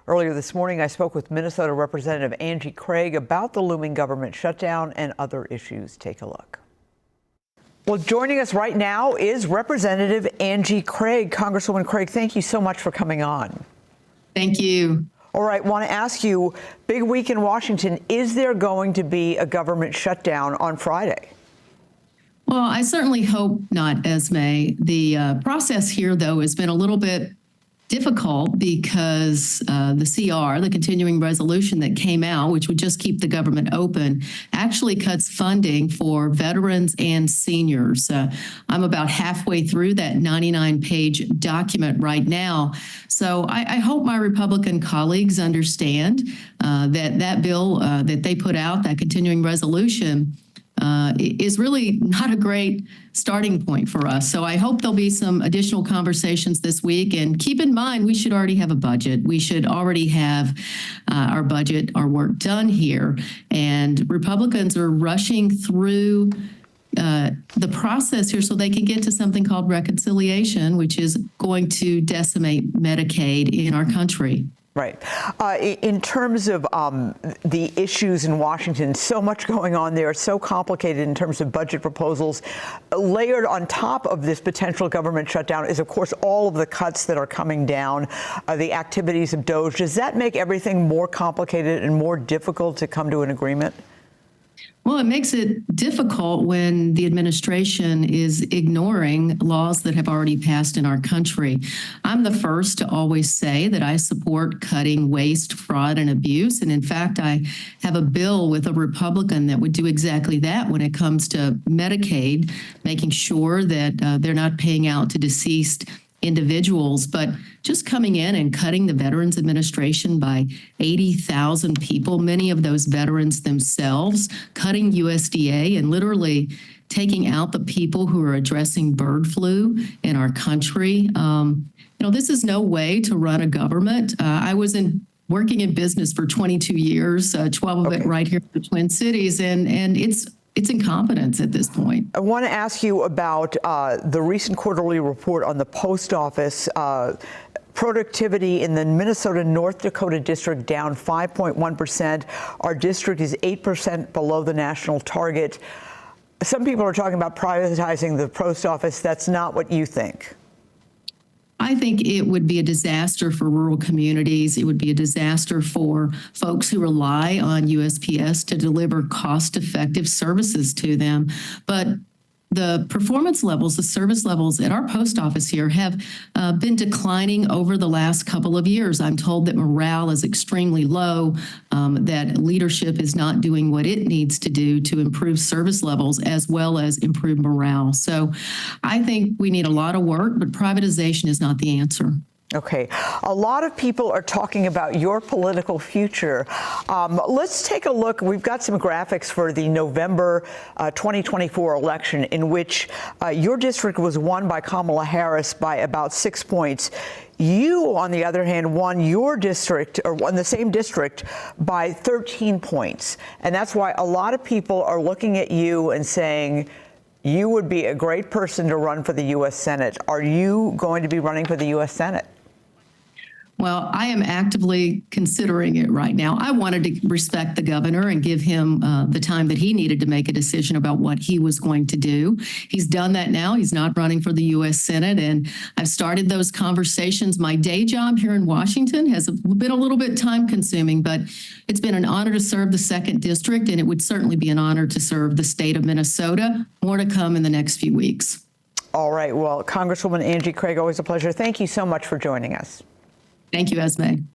Earlier this morning, I spoke with Minnesota Representative Angie Craig about the looming government shutdown and other issues. Take a look. Well, joining us right now is Representative Angie Craig. Congresswoman Craig, thank you so much for coming on. Thank you. All right, want to ask you, big week in Washington, is there going to be a government shutdown on Friday? Well, I certainly hope not, Esme. The process here, though, has been a little bit difficult because the CR, the continuing resolution that came out, which would just keep the government open, actually cuts funding for veterans and seniors. I'm about halfway through that 99-page document right now. So I hope my Republican colleagues understand that bill that they put out, that continuing resolution, is really not a great starting point for us. So I hope there'll be some additional conversations this week. And keep in mind, we should already have a budget. We should already have our budget, our work done here. And Republicans are rushing through the process here so they can get to something called reconciliation, which is going to decimate Medicaid in our country. Right. In terms of the issues in Washington, so much going on there, so complicated in terms of budget proposals. Layered on top of this potential government shutdown is, of course, all of the cuts that are coming down, the activities of DOGE. Does that make everything more complicated and more difficult to come to an agreement? Well, it makes it difficult when the administration is ignoring laws that have already passed in our country. I'm the first to always say that I support cutting waste, fraud, and abuse. And in fact, I have a bill with a Republican that would do exactly that when it comes to Medicaid, making sure that they're not paying out to deceased individuals, but just coming in and cutting the Veterans Administration by 80,000 people, many of those veterans themselves, cutting USDA and literally taking out the people who are addressing bird flu in our country. This is no way to run a government. I was working in business for 22 years, 12 of it right here in the Twin Cities, and it's incompetence at this point. I want to ask you about the recent quarterly report on the post office. Productivity in the Minnesota North Dakota district down 5.1%. Our district is 8% below the national target. Some people are talking about privatizing the post office. That's not what you think. I think it would be a disaster for rural communities. It would be a disaster for folks who rely on USPS to deliver cost-effective services to them. But the performance levels, the service levels at our post office here have been declining over the last couple of years. I'm told that morale is extremely low, that leadership is not doing what it needs to do to improve service levels as well as improve morale. So I think we need a lot of work, but privatization is not the answer. Okay. A lot of people are talking about your political future. Let's take a look. We've got some graphics for the November 2024 election in which your district was won by Kamala Harris by about 6 points. You, on the other hand, won your district, or won the same district, by 13 points. And that's why a lot of people are looking at you and saying, you would be a great person to run for the U.S. Senate. Are you going to be running for the U.S. Senate? Well, I am actively considering it right now. I wanted to respect the governor and give him the time that he needed to make a decision about what he was going to do. He's done that now. He's not running for the U.S. Senate, and I've started those conversations. My day job here in Washington has been a little bit time-consuming, but it's been an honor to serve the 2nd District, and it would certainly be an honor to serve the state of Minnesota. More to come in the next few weeks. All right. Well, Congresswoman Angie Craig, always a pleasure. Thank you so much for joining us. Thank you, Esme.